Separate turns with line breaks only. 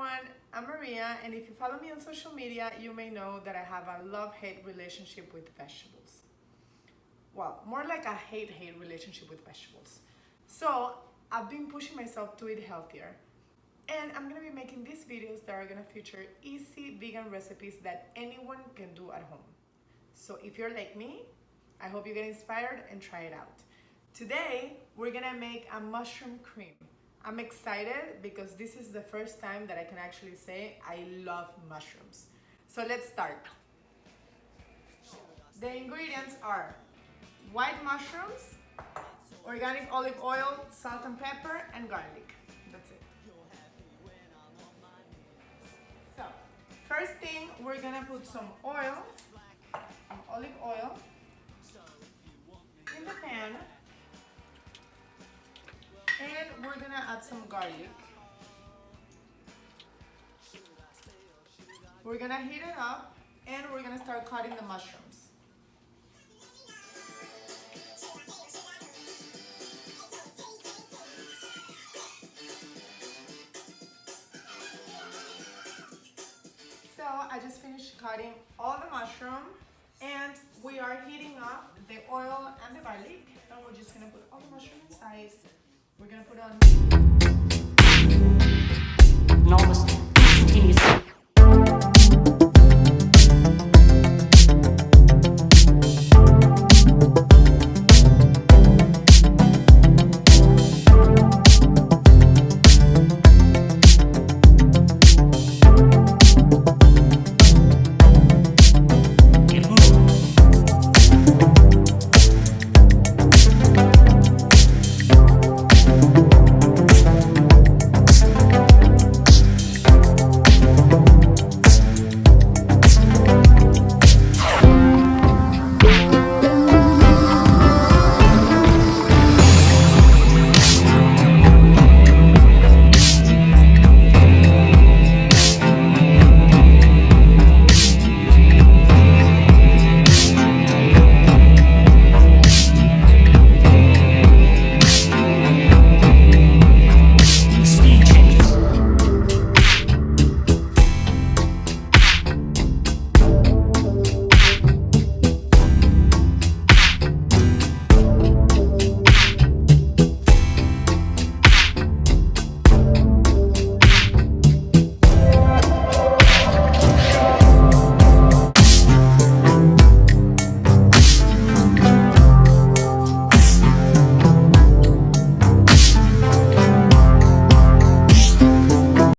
everyone, I'm Maria, and if you follow me on social media, you may know that I have a love-hate relationship with vegetables. Well, more like a hate-hate relationship with vegetables. So I've been pushing myself to eat healthier, and I'm gonna be making these videos that are gonna feature easy vegan recipes that anyone can do at home. So if you're like me, I hope you get inspired and try it out. Today, we're gonna make a mushroom cream. I'm excited because this is the first time that I can actually say I love mushrooms. So let's start. The ingredients are white mushrooms, organic olive oil, salt and pepper, and garlic. That's it. So, first thing, we're gonna put some oil, some olive oil, in the pan. And we're gonna add some garlic. We're gonna heat it up and we're gonna start cutting the mushrooms. So I just finished cutting all the mushroom and we are heating up the oil and the garlic, and we're just gonna put all the mushroom inside. We're gonna put on